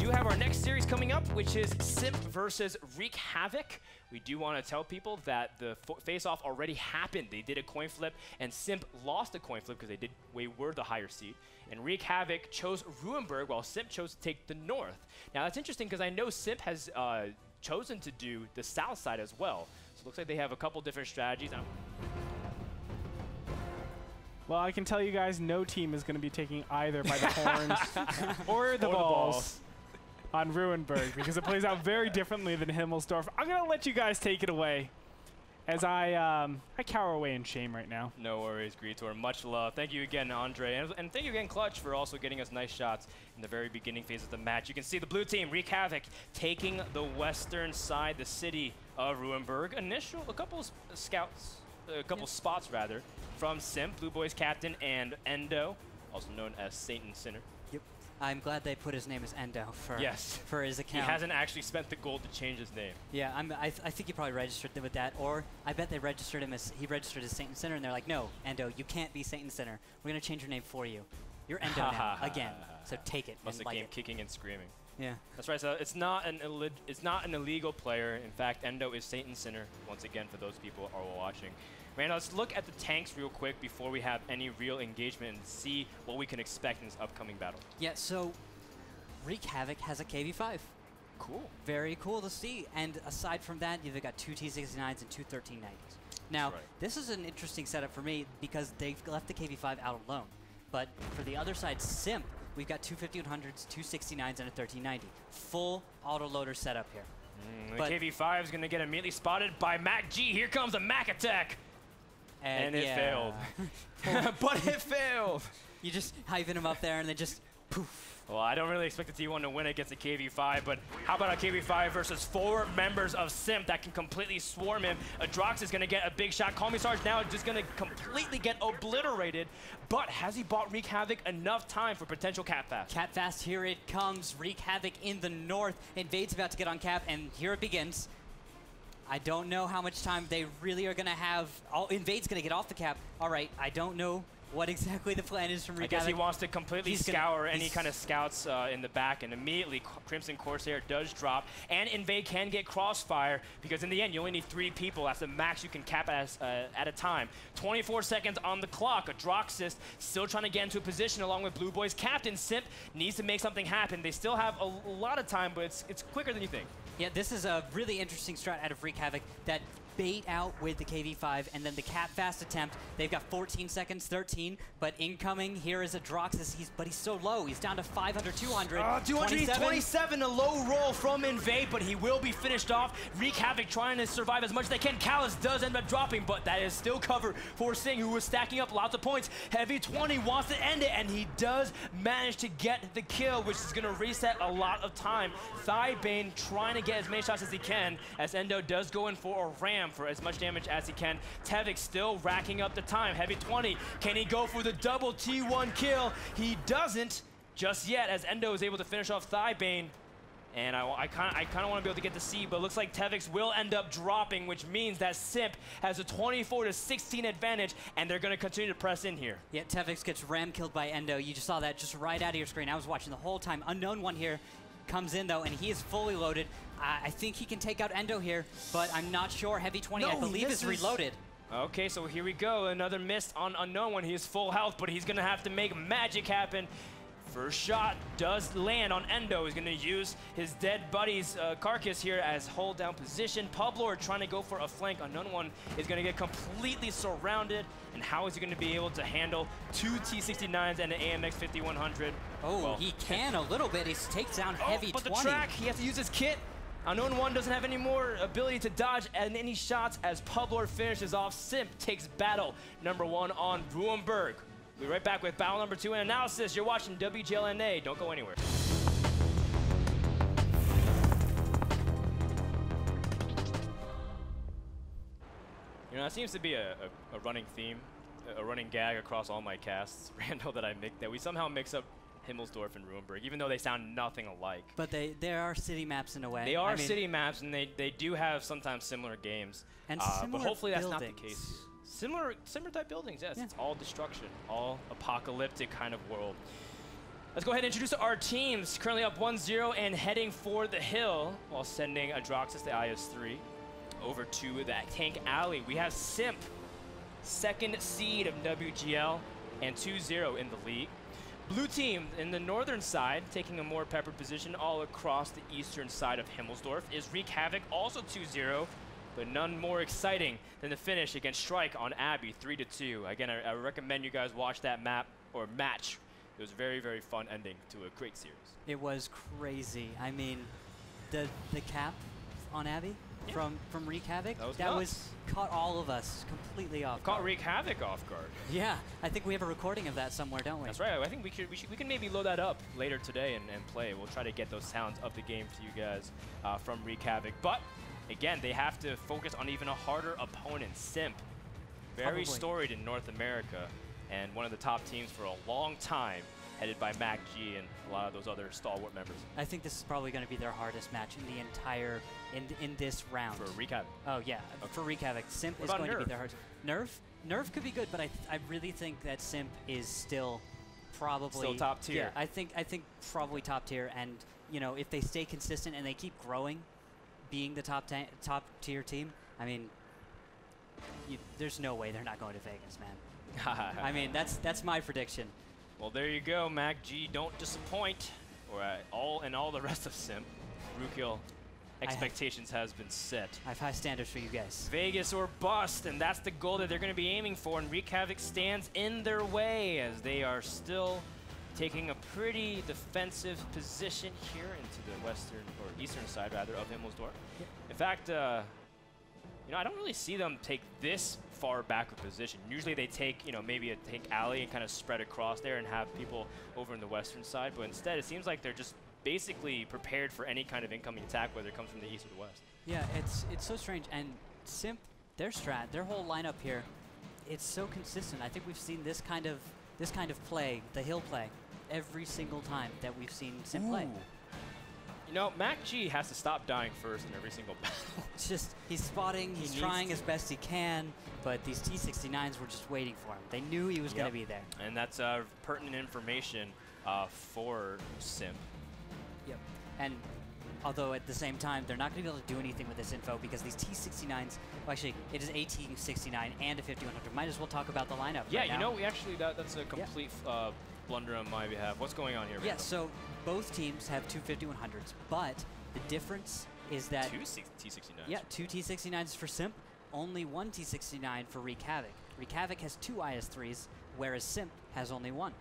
do have our next series coming up, which is Simp versus Wreak Havok. We do want to tell people that the face-off already happened. They did a coin flip, and Simp lost a coin flip because they were the higher seed. And Wreak Havok chose Ruinberg, while Simp chose to take the north. Now that's interesting because I know Simp has chosen to do the south side as well. So it looks like they have a couple different strategies. Well, I can tell you guys, no team is going to be taking either by the horns or the balls on Ruinberg, because it plays out very differently than Himmelsdorf. I'm going to let you guys take it away as I cower away in shame right now. No worries, Greetor. Much love. Thank you again, Andre. And thank you again, Clutch, for also getting us nice shots in the very beginning phase of the match. You can see the blue team, Wreak Havok, taking the western side, the city of Ruinberg. A couple spots rather, from Simp, Blue Boys captain, and Endo, also known as Satan Sinner. Yep. I'm glad they put his name as Endo for his account. He hasn't actually spent the gold to change his name. Yeah, I think he probably registered with that, or I bet they registered him as Satan Sinner, and they're like, no, Endo, you can't be Satan Sinner. We're gonna change your name for you. You're Endo now again. So take it. Must have came kicking and screaming. Yeah, that's right. So it's not an illegal player. In fact, Endo is Satan Sinner. Once again, for those people who are watching. Man, let's look at the tanks real quick before we have any real engagement and see what we can expect in this upcoming battle. Yeah, so Wreak Havok has a KV-5. Cool. Very cool to see. And aside from that, they've got 2 T-69s and 2 1390s. Now, this is an interesting setup for me because they've left the KV-5 out alone. But for the other side, Simp, we've got 2 5100s, 2 69s, and a 1390. Full autoloader setup here. The KV-5 is going to get immediately spotted by Mac G. Here comes a Mac attack. And it failed. But it failed. You just hyping him up there and then just poof. Well, I don't really expect the T1 to win against the KV-5, but how about a KV-5 versus 4 members of Simp that can completely swarm him? Adrox is going to get a big shot. Call Me Sarge now just going to completely get obliterated. But has he bought Wreak Havok enough time for potential Cap Fast? Cap Fast, here it comes. Wreak Havok in the north. Invade's about to get on Cap, and here it begins. I don't know how much time they really are going to have. Invade's going to get off the Cap. All right, I don't know what exactly the plan is from Wreak Havok. I guess he wants to completely scour any kind of scouts in the back, and immediately Crimson Corsair does drop, and Invade can get Crossfire, because in the end, you only need 3 people. That's the max you can cap at a time. 24 seconds on the clock. Adroxis still trying to get into a position along with Blue Boys captain. Simp needs to make something happen. They still have a lot of time, but it's quicker than you think. Yeah, this is a really interesting strat out of Wreak Havok that bait out with the KV-5 and then the Cap Fast attempt. They've got 14 seconds, 13, but incoming here is Adroxis. But he's so low. He's down to 500, 200. 227, a low roll from Invade, but he will be finished off. Wreak Havok trying to survive as much as they can. Callus does end up dropping, but that is still cover for Singh, who was stacking up lots of points. Heavy 20 wants to end it, and he does manage to get the kill, which is going to reset a lot of time. Thigh-Bane trying to get as many shots as he can, as Endo does go in for a ram for as much damage as he can. Tevik still racking up the time. Heavy 20. Can he go for the double T1 kill? He doesn't just yet, as Endo is able to finish off Thigh-Bane. And I kind of want to be able to get the C, but it looks like Tevix will end up dropping, which means that Simp has a 24-16 advantage, and they're going to continue to press in here. Yeah, Tevix gets ram killed by Endo. You just saw that just right out of your screen. I was watching the whole time. Unknown One here comes in though, and he is fully loaded. I think he can take out Endo here, but I'm not sure. Heavy 20, I believe, is reloaded. Okay, so here we go. Another miss on Unknown One. He is full health, but he's going to have to make magic happen. First shot does land on Endo. He's going to use his dead buddy's carcass here as hold down position. Publord trying to go for a flank. Unknown One is going to get completely surrounded. And how is he going to be able to handle 2 T69s and an AMX 5100? Oh, well, he can a little bit. He takes down Heavy 20. But the track, he has to use his kit. Unknown One doesn't have any more ability to dodge and any shots as Publord finishes off. Simp takes battle number 1 on Ruinberg. We'll be right back with battle number 2 and analysis. You're watching WGLNA. Don't go anywhere. You know, that seems to be a running theme, a running gag across all my casts, Randall, that we somehow mix up Himmelsdorf and Ruinberg, even though they sound nothing alike. But they are city maps in a way. They are city maps, and they do have sometimes similar games. And but hopefully that's buildings. not the case. Similar type buildings, yes. Yeah. It's all destruction, all apocalyptic kind of world. Let's go ahead and introduce our teams. Currently up 1-0 and heading for the hill while sending Adroxus, the IS-3, over to that tank alley. We have Simp, second seed of WGL, and 2-0 in the league. Blue team in the northern side, taking a more peppered position all across the eastern side of Himmelsdorf, is Wreak Havok, also 2-0, but none more exciting than the finish against Strike on Abbey, 3-2. Again, I recommend you guys watch that map or match. It was a very, very fun ending to a great series. It was crazy. I mean, the cap on Abbey from Wreak Havok, that was caught all of us completely off guard. Caught Wreak Havok off guard. Yeah, I think we have a recording of that somewhere, don't we? That's right. I think we can maybe load that up later today and play. We'll try to get those sounds of the game to you guys from Wreak Havok. But again, they have to focus on even a harder opponent, Simp. Very storied in North America, and one of the top teams for a long time, headed by Mac G and a lot of those other stalwart members. I think this is probably going to be their hardest match in the entire, in this round. For Wreak Havok. Oh yeah, okay. For Wreak Havok. Simp is going to be their hardest. Nerf could be good, but I really think that Simp is still probably still top tier. Yeah, I think probably top tier, and you know, if they stay consistent and they keep growing, being the top tier team, I mean, there's no way they're not going to Vegas, man. I mean, that's my prediction. Well, there you go, Mac G. Don't disappoint, or all the rest of Simp. Rookiel expectations has been set. I have high standards for you guys. Vegas or bust, and that's the goal that they're going to be aiming for. And Wreak Havok stands in their way as they are still taking a pretty defensive position here into the western or eastern side rather of Himmelsdorf. Yeah. In fact, you know, I don't really see them take this far back of position. Usually they take, you know, maybe a tank alley and kind of spread across there and have people over in the western side. But instead, it seems like they're just basically prepared for any kind of incoming attack, whether it comes from the east or the west. Yeah, it's so strange. And Simp, their strat, their whole lineup here, it's so consistent. I think we've seen this kind of play, the hill play, every single time that we've seen Simp play. You know, Mac G has to stop dying first in every single battle. It's just, he's spotting, he's trying as best he can, but these T-69s were just waiting for him. They knew he was going to be there. And that's pertinent information for Simp. Yep. And although at the same time, they're not going to be able to do anything with this info because these T-69s, well, actually, it is a T-69 and a 5100. Might as well talk about the lineup Yeah, right you now. know, we actually, that's a complete blunder on my behalf. What's going on here? Yeah, so both teams have two 5100s, but the difference is that two T-69s. Yeah, two T-69s for Simp, only one T-69 for Wreak Havok. Wreak Havok has two IS-3s, whereas Simp has only one.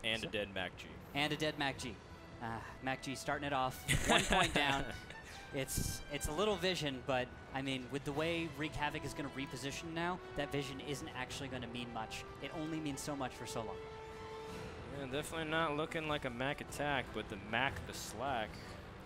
And a dead Mac G. And a dead Mac G. Mac G starting it off, 1 point down. It's a little vision, but I mean, with the way Wreak Havok is going to reposition now, that vision isn't actually going to mean much. It only means so much for so long. Yeah, definitely not looking like a Mac attack, but the Mac the slack.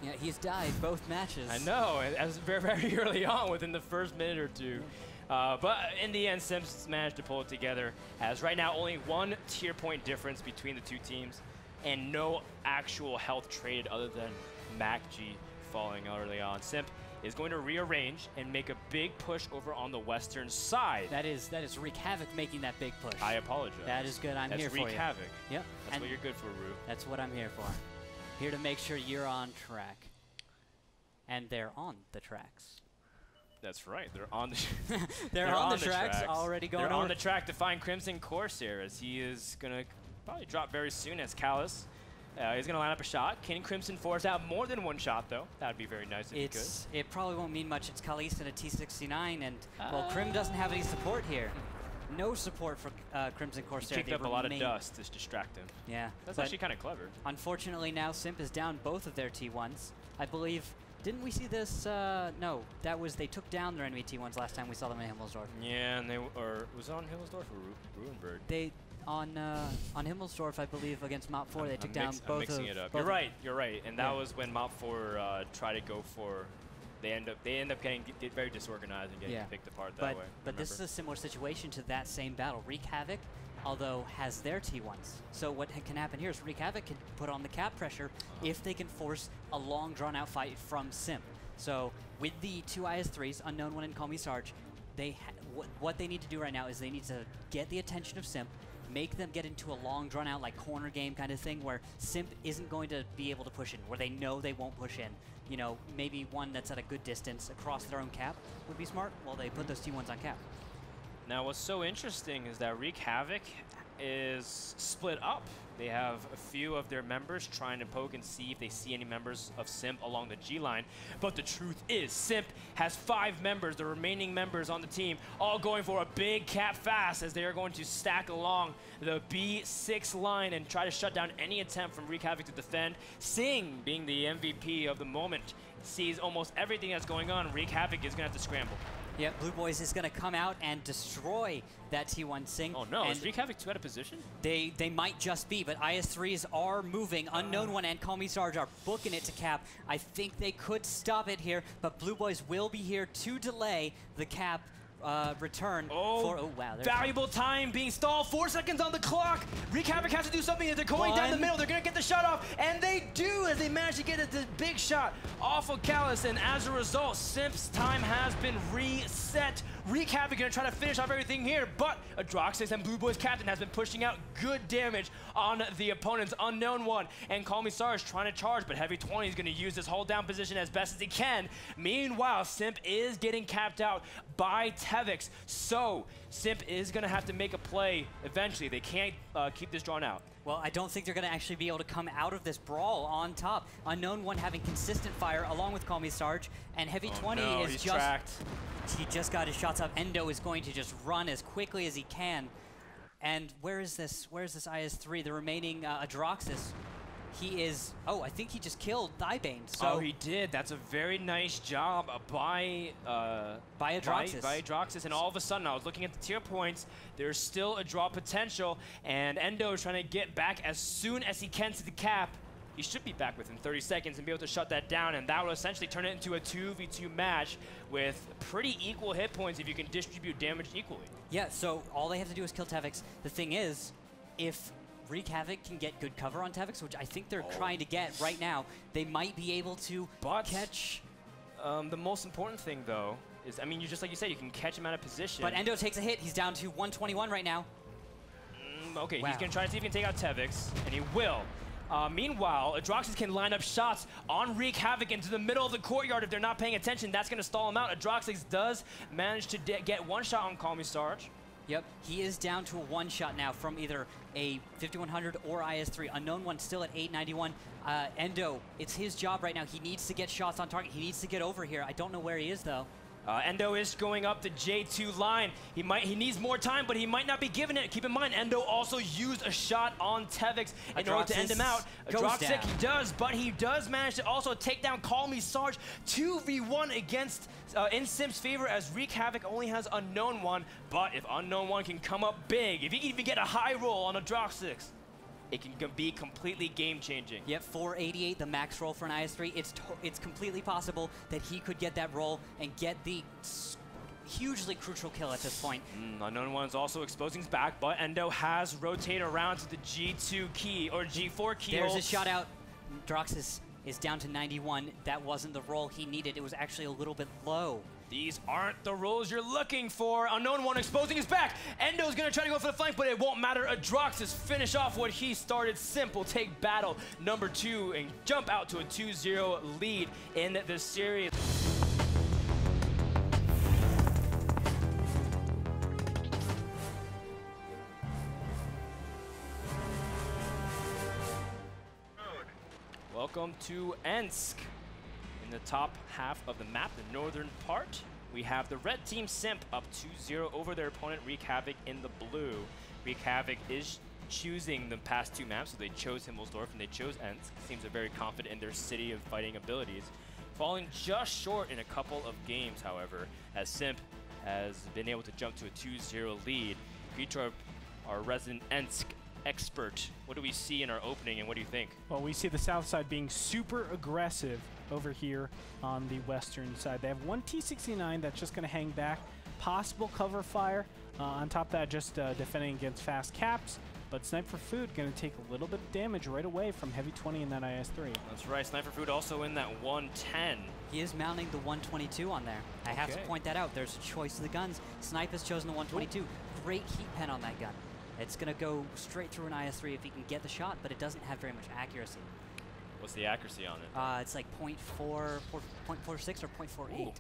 Yeah, he's died both matches. I know, as very, very early on, within the first minute or two. But in the end, Simps managed to pull it together, as right now only 1 tier point difference between the two teams, and no actual health traded other than Mac G falling early on. Simp is going to rearrange and make a big push over on the western side. That is Wreak Havok making that big push. I apologize. That is good. I'm here for you. That's Wreak Havok. Yep. That's what you're good for, Rue. That's what I'm here for. Here to make sure you're on track. And they're on the tracks. That's right. They're on the they're on the tracks. Already going They're over. on the track to find Crimson Corsair, as he is going to probably drop very soon as Callus. He's going to line up a shot. Can Crimson force out more than one shot, though? That would be very nice if he could. It probably won't mean much. It's Khalees and a T-69, and, well, Crim doesn't have any support here. No support for Crimson Corsair. He kicked up a lot of dust to distract him. Yeah. That's actually kind of clever. Unfortunately, now Simp is down both of their T1s. I believe, didn't we see this? No, that was, they took down their enemy T1s last time we saw them in Himmelsdorf. Yeah, and was it on Himmelsdorf or Ruinberg? They, on Himmelsdorf, I believe, against Mop 4, they took down both of them. I'm mixing it up. You're right. And that was when Mop 4 tried to go for, they end up getting very disorganized and getting picked apart that way. But this is a similar situation to that same battle. Wreak Havok, although, has their T1s. So what can happen here is Wreak Havok can put on the cap pressure if they can force a long, drawn-out fight from Simp. So with the two IS-3s, Unknown One and Call Me Sarge, what they need to do right now is they need to get the attention of Simp, make them get into a long, drawn-out, like, corner game kind of thing where Simp isn't going to be able to push in, where they know they won't push in. You know, maybe one that's at a good distance across their own cap would be smart. Well, they put those T1s on cap. Now, what's so interesting is that Wreak Havok is split up. They have a few of their members trying to poke and see if they see any members of Simp along the G line. But the truth is, Simp has 5 members, the remaining members on the team, all going for a big cap fast as they are going to stack along the B6 line and try to shut down any attempt from Wreak Havok to defend. Sing, being the MVP of the moment, sees almost everything that's going on. Wreak Havok is going to have to scramble. Yeah, Blue Boys is going to come out and destroy that T1 Sing. Oh no, is Wreak Havok 2 out of position? They might just be, but IS-3s are moving. Unknown One and Call Me Sarge are booking it to cap. I think they could stop it here, but Blue Boys will be here to delay the cap return. Oh wow. Valuable time being stalled. 4 seconds on the clock. Wreak Havok has to do something. They're going down the middle. They're going to get the shot off, and they do as they manage to get the big shot off of Callus, and as a result, Simp's time has been reset. Wreak Havok going to try to finish off everything here, but Adroxis and Blue Boys captain has been pushing out good damage on the opponent's Unknown One, and Call Me Sarge trying to charge, but Heavy 20 is going to use this hold down position as best as he can. Meanwhile, Simp is getting capped out by Havokc, so Simp is going to have to make a play eventually. They can't keep this drawn out. Well, I don't think they're going to actually be able to come out of this brawl on top. Unknown One having consistent fire along with Call Me Sarge, and Heavy 20 is just tracked. He just got his shots up. Endo is going to just run as quickly as he can. And where is this IS-3? The remaining Adroxis. He is, I think he just killed Thybane. So oh, he did. That's a very nice job by Adroxis. By Adroxis, and all of a sudden, I was looking at the tier points. There's still a draw potential, and Endo is trying to get back as soon as he can to the cap. He should be back within 30 seconds and be able to shut that down, and that will essentially turn it into a 2v2 match with pretty equal hit points if you can distribute damage equally. Yeah, so all they have to do is kill Havokc. The thing is, if Wreak Havok can get good cover on Havokc, which I think they're trying to get right now, they might be able to catch. The most important thing, though, is, I mean, just like you said, you can catch him out of position. But Endo takes a hit. He's down to 121 right now. Okay, wow. He's going to try to see if he can take out Havokc, and he will. Meanwhile, Adroxis can line up shots on Wreak Havok into the middle of the courtyard if they're not paying attention. That's going to stall him out. Adroxis does manage to get one shot on Call Me Sarge. Yep, he is down to a one shot now from either a 5100 or IS-3. Unknown One still at 891. Endo, it's his job right now. He needs to get shots on target. He needs to get over here. I don't know where he is, though. Endo is going up the J2 line. He needs more time, but he might not be given it. Keep in mind, Endo also used a shot on Havokc in order to end him out. Adroxis, he does, but he does manage to also take down Call Me Sarge 2v1 against in Simp's favor, as Wreak Havok only has Unknown One. But if Unknown One can come up big, if he can even get a high roll on Adroxis, it can be completely game-changing. Yep, 488, the max roll for an IS-3. It's completely possible that he could get that roll and get the hugely crucial kill at this point. Unknown One is also exposing his back, but Endo has rotated around to the G2 key, or G4 key. There's a shot out. Adroxis is down to 91. That wasn't the roll he needed. It was actually a little bit low. These aren't the rolls you're looking for. Unknown One exposing his back. Endo's gonna try to go for the flank, but it won't matter. Adroxis finish off what he started. Simp will take battle number 2 and jump out to a 2-0 lead in the series. Welcome to Ensk. In the top half of the map, the northern part, we have the red team Simp up 2-0 over their opponent Wreak Havok in the blue. Wreak Havok is choosing the past 2 maps, so they chose Himmelsdorf and they chose Ensk. Seems they're very confident in their city of fighting abilities. Falling just short in a couple of games, however, as Simp has been able to jump to a 2-0 lead. Vitor, our resident Ensk expert, what do we see in our opening and what do you think? Well, we see the south side being super aggressive over here on the western side. They have one T-69 that's just going to hang back, possible cover fire. On top of that, just defending against fast caps. But Sniper Food going to take a little bit of damage right away from Heavy 20 in that IS-3. That's right, Sniper Food also in that 110. He is mounting the 122 on there. I have to point that out. There's a choice of the guns. Snipe has chosen the 122. Great heat pen on that gun. It's going to go straight through an IS-3 if he can get the shot, but it doesn't have very much accuracy. What's the accuracy on it? It's like 0.46 or 0.48. Ooh.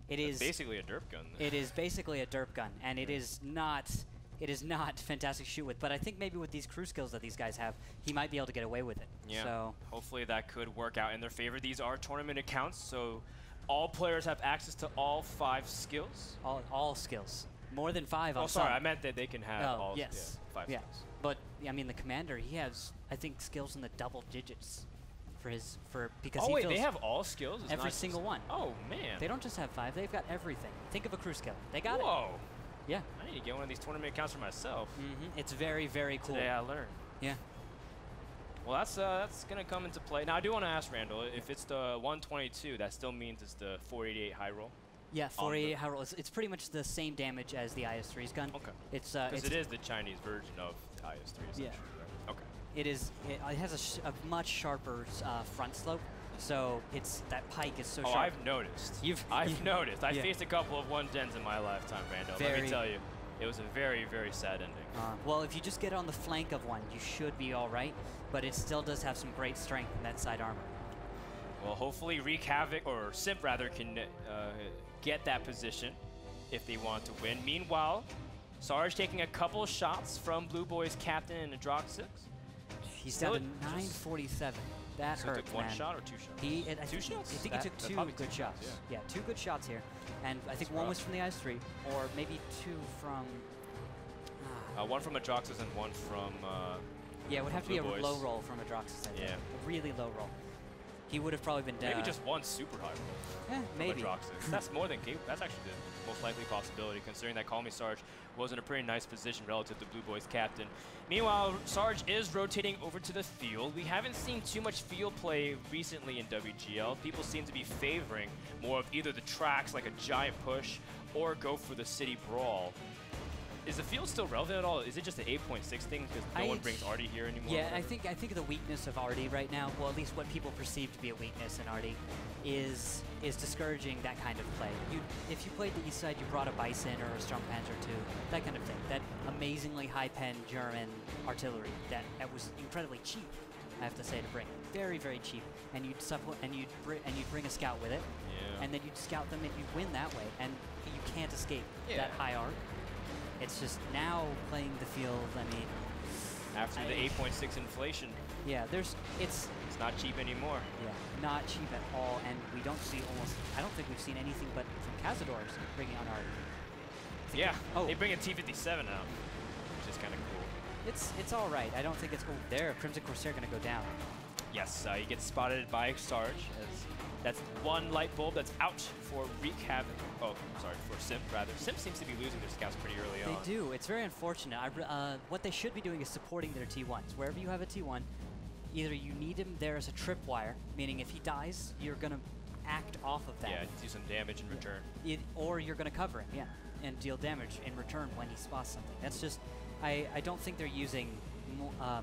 It is basically a derp gun. Then. It is basically a derp gun, and it is not fantastic to shoot with. But I think maybe with these crew skills that these guys have, he might be able to get away with it. Yeah. So hopefully that could work out in their favor. These are tournament accounts, so all players have access to all 5 skills. All skills. More than 5 on Oh, sorry, some. I meant that they can have all yes. 5 yeah. skills. But I mean, the commander, he has, I think, skills in the double digits because he wait, feels they have all skills? It's every not single one. Oh, man. They don't just have 5, they've got everything. Think of a crew skill. They got it. Whoa. Yeah. I need to get one of these tournament accounts for myself. It's very, very cool. Today I learned. Yeah. Well, that's going to come into play. Now, I do want to ask Randall, if it's the 122, that still means it's the 488 high roll? Yeah, 488 high roll. It's pretty much the same damage as the IS-3's gun. Okay. Because it is the Chinese version of the IS-3, essentially. Yeah. Right? Okay. It has a much sharper front slope, so that pike is so sharp. Oh, I've noticed. I've noticed. I faced a couple of 110s in my lifetime, Randall. Let me tell you, it was a very, very sad ending. Well, if you just get on the flank of one, you should be all right, but it still does have some great strength in that side armor. Well, hopefully Wreak Havok, or Simp rather, can get that position if they want to win. Meanwhile, Sarge taking a couple of shots from Blue Boy's captain in Adroxix. He's down to 947. That so hurts, he took one shot or 2 shots? Two shots? I think he took 2 good shots. Yeah, 2 good shots here. And I think one was from the IS-3, or maybe 2 from... one from Adroxix and one from yeah, it would have to be a Boys. low roll from Adroxix, I think. Yeah. A really low roll. He would have probably been down. Maybe just one super high roll. Maybe. Adroxix. That's more than capable. That's actually the most likely possibility, considering that Call Me Sarge was in a pretty nice position relative to Blue Boy's captain. Meanwhile, Sarge is rotating over to the field. We haven't seen too much field play recently in WGL. People seem to be favoring more of either the tracks, like a giant push, or go for the city brawl. Is the field still relevant at all? Is it just an 8.6 thing because no one brings Artie here anymore? Yeah, I think the weakness of Artie right now, well, at least what people perceive to be a weakness in Artie, is discouraging that kind of play. If you played the east side, you brought a Bison or a Strompanzer 2, that kind of thing. That amazingly high-pen German artillery that was incredibly cheap, I have to say, to bring. Very, very cheap. And you'd bring a scout with it, and then you'd scout them and you'd win that way. And you can't escape that high arc. It's just now playing the field, I mean... After the 8.6 inflation. Yeah, it's not cheap anymore. Yeah, not cheap at all, and we don't see I don't think we've seen anything but from Cazadors bringing on Artie. Yeah, they bring a T-57 out, which is kind of cool. It's all right. I don't think it's... Oh, there, Crimson Corsair going to go down. Yes, he gets spotted by Sarge. That's one light bulb that's out for Wreak Havok. Oh, sorry, for Simp, rather. Simp seems to be losing their scouts pretty early on. They do. It's very unfortunate. What they should be doing is supporting their T1s. Wherever you have a T1, either you need him there as a tripwire, meaning if he dies, you're going to act off of that. Yeah, do some damage in return. Or you're going to cover him, and deal damage in return when he spots something. That's just... I don't think they're using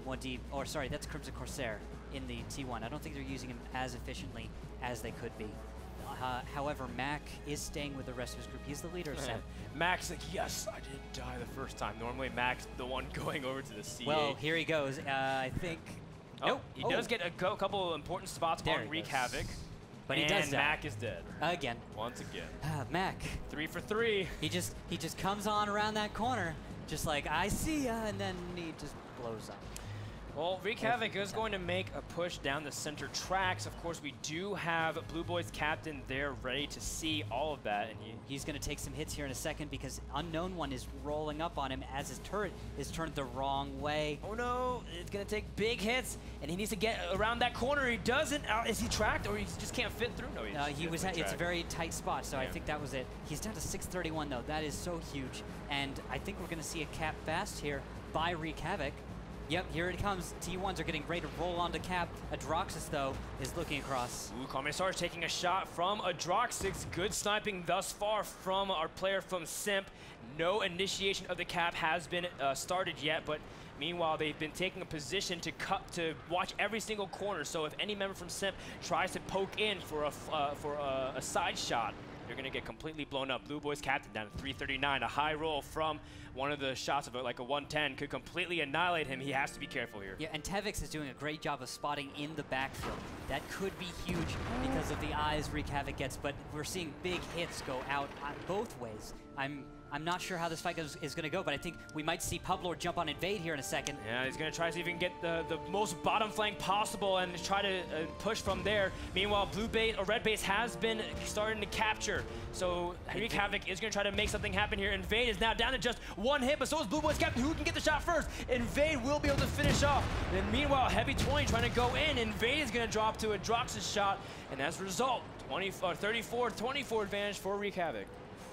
Muad'Dib, or sorry, that's Crimson Corsair in the T1. I don't think they're using him as efficiently as they could be. However, Mac is staying with the rest of his group. He's the leader of Simp. Mac's like, yes, I didn't die the first time. Normally, Mac's the one going over to the CA. Well, here he goes. I think... Nope. He does get a couple of important spots on Wreak Havok. But he does die. Mac is dead. Again. Once again. Mac. 3 for 3. He just comes on around that corner, just like, I see ya, and then he just blows up. Well, Wreak Havok is going to make a push down the center tracks. Of course, we do have Blue Boy's captain there ready to see all of that. And he's going to take some hits here in a second because Unknown One is rolling up on him as his turret is turned the wrong way. Oh no, it's going to take big hits, and he needs to get around that corner. He doesn't. Is he tracked, or he just can't fit through? No, it's a very tight spot, so I think that was it. He's down to 631, though. That is so huge. And I think we're going to see a cap fast here by Wreak Havok. Yep, here it comes. T1s are getting ready to roll onto cap. Adroxix, though, is looking across. Ooh, Commissar's taking a shot from Adroxix. Good sniping thus far from our player from Simp. No initiation of the cap has been started yet, but meanwhile, they've been taking a position to watch every single corner. So if any member from Simp tries to poke in for a side shot, you're going to get completely blown up. Blue Boys captain down to 339. A high roll from one of the shots of it, like a 110, could completely annihilate him. He has to be careful here. Yeah, and Havokc is doing a great job of spotting in the backfield. That could be huge because of the eyes Wreak Havok gets, but we're seeing big hits go out both ways. I'm not sure how this fight is going to go, but I think we might see Publord jump on Invade here in a second. Yeah, he's going to try to see if he can get the most bottom flank possible and try to push from there. Meanwhile, red base has been starting to capture. So Wreak Havok is going to try to make something happen here. Invade is now down to just one hit, but so is Blue Boys captain. Who can get the shot first? Invade will be able to finish off. And then meanwhile, Heavy 20 trying to go in. Invade is going to drop to a Drox's shot. And as a result, 34-24 advantage for Wreak Havok.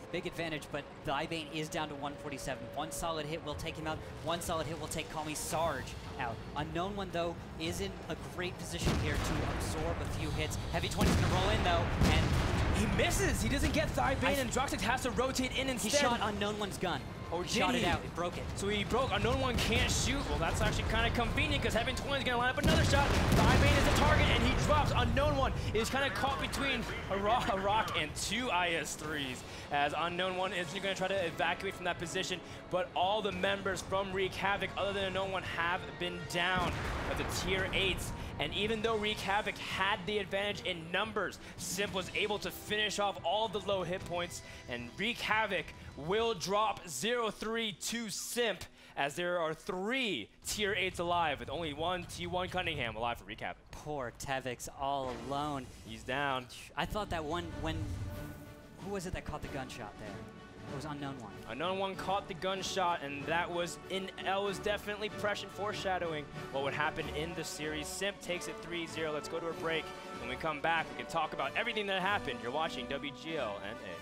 Big advantage, but the Ibane is down to 147. One solid hit will take him out. One solid hit will take Call Me Sarge out. Unknown One, though, is in a great position here to absorb a few hits. Heavy 20's gonna roll in, though, and he misses. He doesn't get the Ibane, and Droxix has to rotate in instead. He shot Unknown One's gun. Oh, he shot it out. It broke it. So he broke. Unknown One can't shoot. Well, that's actually kind of convenient because Heavy 20 is going to line up another shot. The Ibane is the target, and he drops. Unknown One is kind of caught between a rock and two IS-3s, as Unknown One is going to try to evacuate from that position. But all the members from Wreak Havok, other than Unknown One, have been down at the tier 8s. And even though Wreak Havok had the advantage in numbers, Simp was able to finish off all of the low hit points, and Wreak Havok will drop 0-3 to Simp, as there are 3 tier 8s alive, with only one T1 Cunningham alive for Wreak Havok. Poor Havok's all alone. He's down. I thought that one, who was it that caught the gunshot there? It was Unknown One. Unknown One caught the gunshot, and that was definitely prescient foreshadowing what would happen in the series. Simp takes it 3-0. Let's go to a break. When we come back, we can talk about everything that happened. You're watching WGLNA.